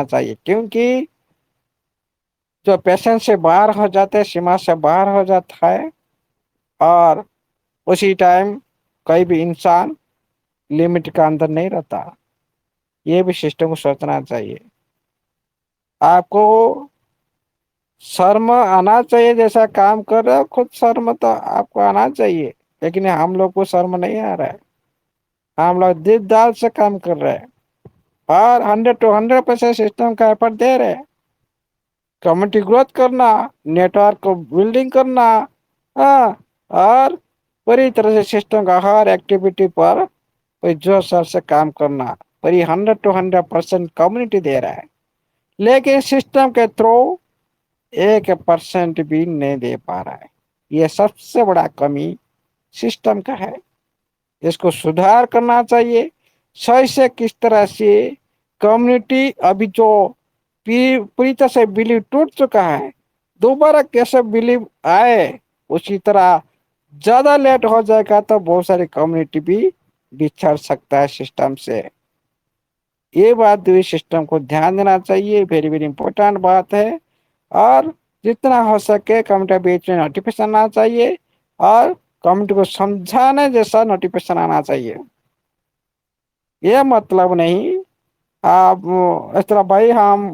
چاہیے کیونکہ جو پیشنٹ سے باہر ہو جاتے سیما سے باہر ہو جاتا ہے اور اسی ٹائم کوئی بھی انسان لمٹ کا اندر نہیں رہتا یہ بھی سسٹم کو سوچنا چاہیے آپ کو شرم آنا چاہیے جیسا کام کر رہے ہو خود شرم تو آپ کو آنا چاہیے لیکن ہم لوگ کو شرم نہیں آ رہا ہے ہم لوگ دل دال سے کام کر رہے ہیں اور 100 to 100% سسٹم کا ایفرٹ دے رہے کمیونٹی گروتھ کرنا نیٹورک کو بلڈنگ کرنا ہاں اور پوری طرح سے سسٹم کا ہر ایکٹیویٹی پر کوئی جو سر سے کام کرنا اور یہ 100 to 100% کمیونٹی دے رہا ہے لیکن سسٹم کے تھرو 1% بھی نہیں دے پا رہا ہے یہ سب سے بڑا کمی سسٹم کا ہے اس کو سدھار کرنا چاہیے صحیح سے کس طرح سے کمیونٹی ابھی جو پوری طرح سے بلیو ٹوٹ چکا ہے دوبارہ کیسے بلیو آئے اسی طرح زیادہ لیٹ ہو جائے گا تو بہت ساری کمیونٹی بھی بچھڑ سکتا ہے سسٹم سے یہ بات سسٹم کو دھیان دینا چاہیے ویری ویری امپورٹنٹ بات ہے اور جتنا ہو سکے کمیونٹی کے بیچ میں نوٹیفکیشن آنا چاہیے اور کمیونٹی کو سمجھانے جیسا نوٹیفکیشن آنا چاہیے یہ مطلب نہیں آپ اس طرح بھائی ہم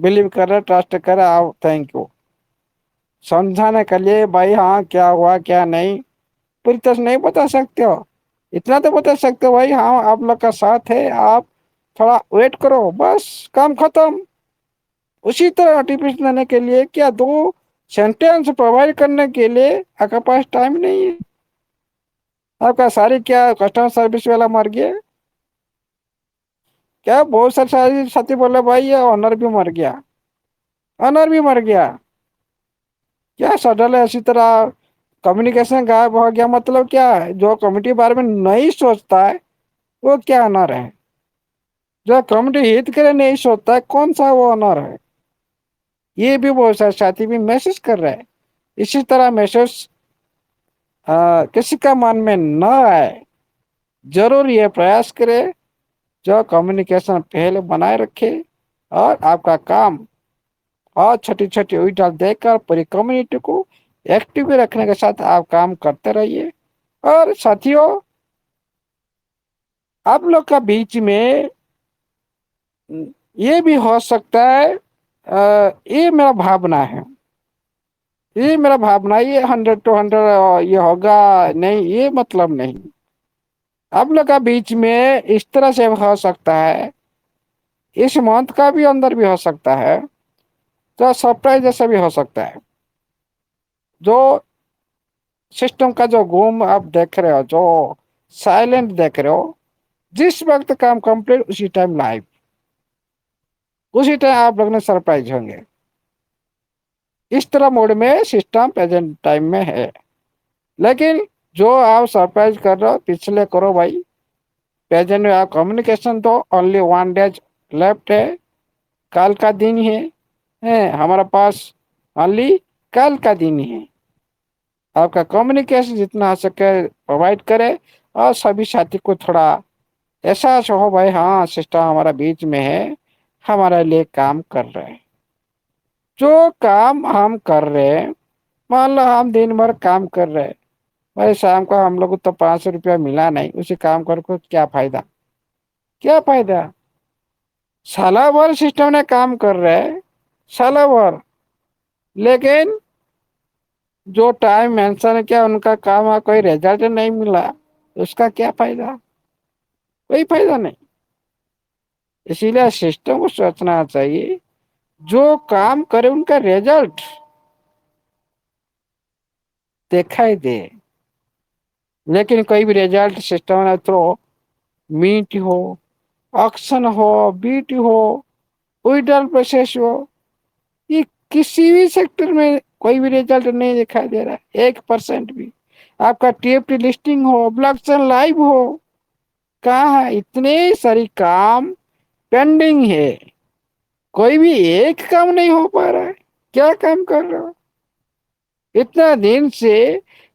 بلیو کر رہے ٹرسٹ کرے آ تھینک یو سمجھانے کے لیے بھائی ہاں کیا ہوا کیا نہیں پوری طرح سے نہیں بتا سکتے ہو اتنا تو بتا سکتے ہو بھائی ہاں آپ لوگ کا ساتھ ہے آپ تھوڑا ویٹ کرو بس کام ختم اسی طرح نوٹیفکیشن دینے کے لیے کیا دو سینٹینس پرووائڈ کرنے کے لیے آپ کے پاس ٹائم نہیں ہے آپ کا ساری کیا کسٹمر سروس والا مر گیا کیا بہت سارے ساتھی بولے بھائی یہ آنر بھی مر گیا آنر بھی مر گیا کیا سڈل ہے اسی طرح کمیونیکیشن غائب ہو گیا مطلب کیا ہے جو کمیونٹی کے بارے میں نہیں سوچتا ہے وہ کیا آنر ہے جو کمیونٹی ہت کرے نہیں سوچتا ہے کون سا وہ آنر ہے یہ بھی بہت سارے ساتھی بھی محسوس کر رہے ہیں اسی طرح محسوس کسی کا من میں نہ آئے ضرور یہ پریاس کرے جو کمیونیکیشن پہلے بنائے رکھے اور آپ کا کام اور چھوٹی چھوٹی اٹال دیک کر پوری کمیونٹی کو ایکٹیو رکھنے کے ساتھ آپ کام کرتے رہیے اور ساتھیوں آپ لوگ کا بیچ میں یہ بھی ہو سکتا ہے یہ میرا بھاونا ہے یہ میرا بھانا یہ 100 to 100 یہ ہوگا نہیں یہ مطلب نہیں اب لوگ کا بیچ میں اس طرح سے ہو سکتا ہے اس منتھ کا بھی اندر بھی ہو سکتا ہے تو سرپرائز جیسا بھی ہو سکتا ہے جو سسٹم کا جو گوم آپ دیکھ رہے ہو جو سائلنٹ دیکھ رہے ہو جس وقت کام کمپلیٹ اسی ٹائم لائف اسی ٹائم آپ لوگ نے سرپرائز ہوں گے اس طرح موڈ میں سسٹم پرزینٹ ٹائم میں ہے لیکن جو آپ سرپرائز کر رہے ہو پچھلے کرو بھائی کمیونیکیشن تو اونلی 1 day لیفٹ ہے کال کا دن ہے ہمارا پاس انلی کل کا دن ہے آپ کا کمیونیکیشن جتنا ہو سکے پرووائڈ کرے اور سبھی ساتھی کو تھوڑا احساس ہو بھائی ہاں سسٹم ہمارا بیچ میں ہے ہمارے لیے کام کر رہے جو کام ہم کر رہے مان لو ہم دن بھر کام کر رہے بھائی شام کو ہم لوگ کو تو 500 روپیہ ملا نہیں اسی کام کر کو کیا فائدہ کیا فائدہ سال بھر سسٹم نے کام کر رہے سال بھر لیکن جو ٹائم مینشن کیا ان کا کام کوئی ریزلٹ نہیں ملا اس کا کیا فائدہ کوئی فائدہ نہیں اسی لیے سسٹم کو سوچنا چاہیے جو کام کرے ان کا ریزلٹ دکھائی دے لیکن کوئی بھی ریزلٹ سسٹم تھرو میٹ ہو آکشن ہو بیٹ ہو وہٹل پروسیس ہو یہ کسی بھی سیکٹر میں کوئی بھی رزلٹ نہیں دکھائی دے رہا ہے 1% بھی آپ کا ٹی لسٹنگ ہو بلکن لائو ہو کہاں ہے اتنے ساری کام پینڈنگ ہے کوئی بھی ایک کام نہیں ہو پا رہا ہے کیا کام کر رہا ہو اتنا دن سے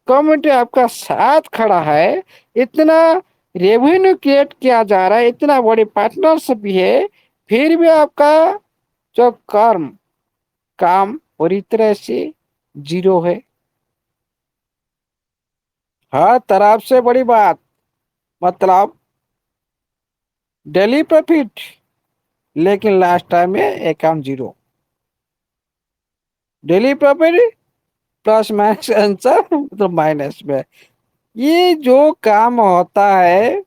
کمیونٹی آپ کا ساتھ کھڑا ہے اتنا ریونیو کریٹ کیا جا رہا ہے اتنا بڑی پارٹنرشپ بھی ہے پھر بھی آپ کا जो काम पूरी तरह से जीरो है। हर तरफ से बड़ी बात, मतलब डेली प्रॉफिट, लेकिन लास्ट टाइम में account zero. Daily profit plus minus answer तो माइनस में। ये जो काम होता है,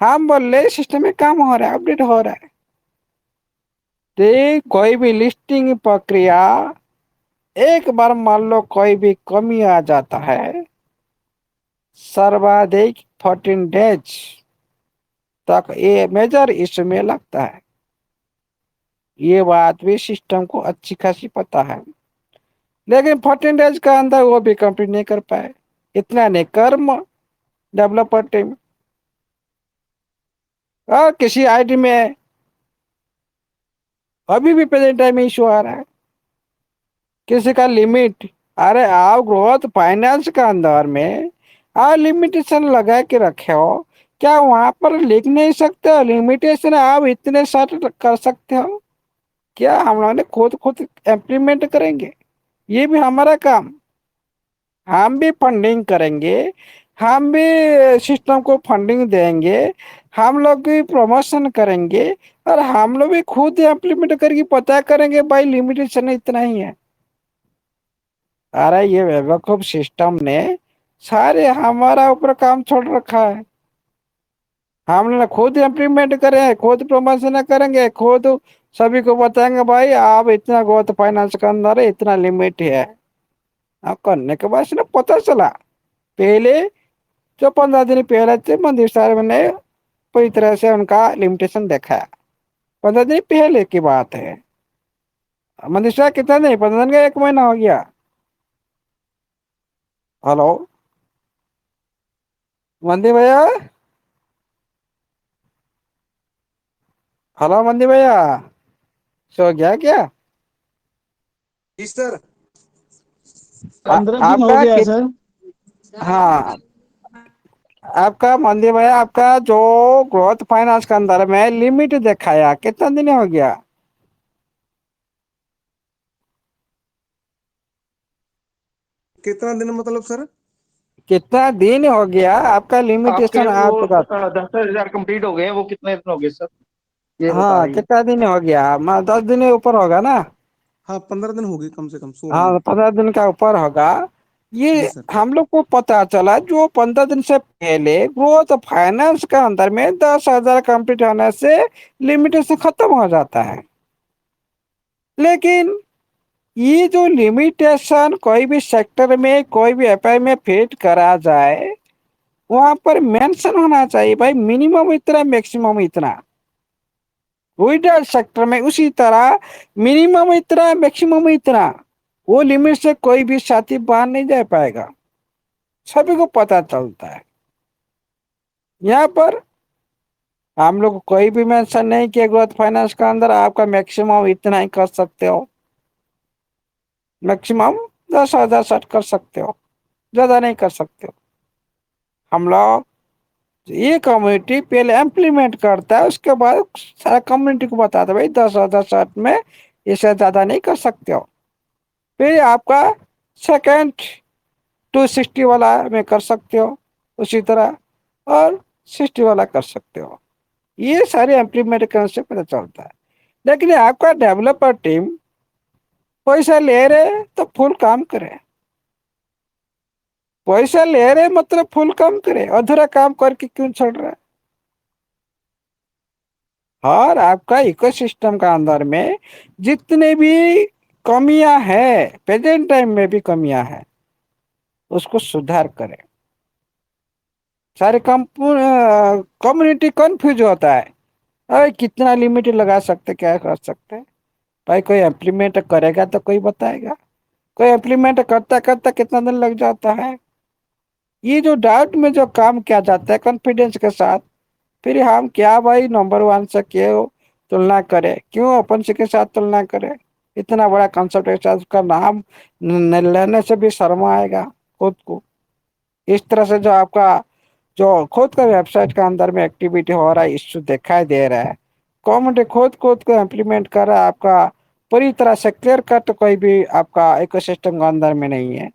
हम बोल रहे सिस्टम में काम हो रहा है, अपडेट हो रहा है। तो कोई भी लिस्टिंग प्रक्रिया, एक बार मान लो कोई भी कमी आ जाता है, सर्वाधिक 14 डेज तक ये मेजर इसमें लगता है। ये बात भी सिस्टम को अच्छी खासी पता है, लेकिन 14 डेज का अंदर वो भी कंप्लीट नहीं कर पाए। इतना नहीं कर्म डेवलपर टीम। और किसी आईडी में अभी भी प्रेजेंट टाइम में इशू आ रहा है, किसी का लिमिट। अरे आप ग्रोथ फाइनेंस का अंदर में आप लिमिटेशन लगा के रखे हो, क्या वहां पर लिख नहीं सकते हो लिमिटेशन आप इतने सेट कर सकते हो? क्या हम लोग ने खुद खुद इम्प्लीमेंट करेंगे? ये भी हमारा काम। हम भी फंडिंग करेंगे, हम भी सिस्टम को फंडिंग देंगे, हम लोग भी प्रमोशन करेंगे, और हम लोग भी खुद इम्प्लीमेंट करके पता करेंगे भाई लिमिटेशन इतना ही है। अरे ये बेवकूफ सिस्टम ने सारे हमारा ऊपर काम छोड़ रखा है। हम लोग खुद इम्प्लीमेंट करें, खुद प्रमोशन करेंगे, खुद सभी को बताएंगे भाई आप इतना ग्रोथ फाइनेंस के अंदर है, इतना लिमिट है। अब करने के बाद से ना पता चला, पहले जो 15 दिन पहले थे मंदिर साहब ने पूरी तरह से उनका लिमिटेशन देखा है। 15 दिन पहले की बात है। मंदिर साहब कितना नहीं, 15 दिन का 1 महीना हो गया। हेलो मंदिर भैया, हेलो मंदिर भैया, सो गया क्या? जी सर। 15 दिन हो आपका गया सर। हाँ, आपका मंदिर भैया, आपका जो ग्रोथ फाइनेंस के अंदर में लिमिट दिखाया कितना दिन हो गया? कितना दिन मतलब सर? कितना दिन हो गया आपका आपके लिमिटेशन वो आपका? 10,000 कंप्लीट हो गए हैं, वो कितने दिन हो गए सर, ये बता हाँ, रही है। कितना दिन हो गया? 10 दिन ऊपर होगा ना? हाँ 15 दिन हो गए, कम से कम 16 दिन। हाँ, 15 दिन का ऊपर होगा। ये जी सर। हम लोग को पता चला जो 15 दिन से पहले ग्रोथ फाइनेंस के अंदर में 10,000 कंप्लीट होने से लिमिटेशन खत्म हो जाता है। लेकिन ये जो लिमिटेशन कोई भी सेक्टर में कोई भी एफआई में फिट करा जाए, वहां पर मेंशन होना चाहिए भाई मिनिमम इतना मैक्सिमम इतना। विड्रॉल सेक्टर में उसी तरह मिनिमम इतना मैक्सिमम इतना, वो लिमिट से कोई भी साथी बाहर नहीं जा पाएगा, सभी को पता चलता है। यहाँ पर हम लोग कोई भी मेंशन नहीं किया ग्रोथ फाइनेंस का अंदर आपका मैक्सिमम इतना ही कर सकते हो, मैक्सिमम 10,000 सेट कर सकते हो, ज्यादा नहीं कर सकते हो। हम लोग ये कम्युनिटी पहले इम्प्लीमेंट करता है, उसके बाद सारा कम्युनिटी को बताता है भाई 10,000 सेट में इससे ज्यादा नहीं कर सकते हो। फिर आपका सेकेंड 260 वाला में कर सकते हो उसी तरह, और 60 वाला कर सकते हो। ये सारे इम्प्लीमेंट करने से पता चलता है। लेकिन आपका डेवलपर टीम पैसा ले रहे तो फुल काम करे, पैसा ले रहे मतलब फुल काम करे, अधूरा काम करके क्यों छोड़ रहा है? और आपका इकोसिस्टम का अंदर में जितने भी कमियां है, प्रेजेंट टाइम में भी कमियां है, उसको सुधार करें। सारे कम्युनिटी कंफ्यूज होता है, अरे कितना लिमिट लगा सकते, क्या कर सकते? भाई कोई इम्प्लीमेंट करेगा तो कोई बताएगा, कोई इम्प्लीमेंट करता करता कितना दिन लग जाता है। ये जो डाउट में जो काम किया जाता है कॉन्फिडेंस के साथ, फिर हम क्या भाई नंबर वन से क्यों तुलना करें, क्यों अपन से के साथ तुलना करें? इतना बड़ा कंसेप्ट के साथ उसका नाम लेने से भी शर्म आएगा खुद को। इस तरह से जो आपका जो खुद का वेबसाइट के अंदर में एक्टिविटी हो रहा है, इश्यू दिखाई दे रहा है, कम्युनिटी खुद खुद को इम्प्लीमेंट कर रहा है, आपका पूरी तरह से क्लियर कट कोई भी आपका इकोसिस्टम के अंदर में नहीं है।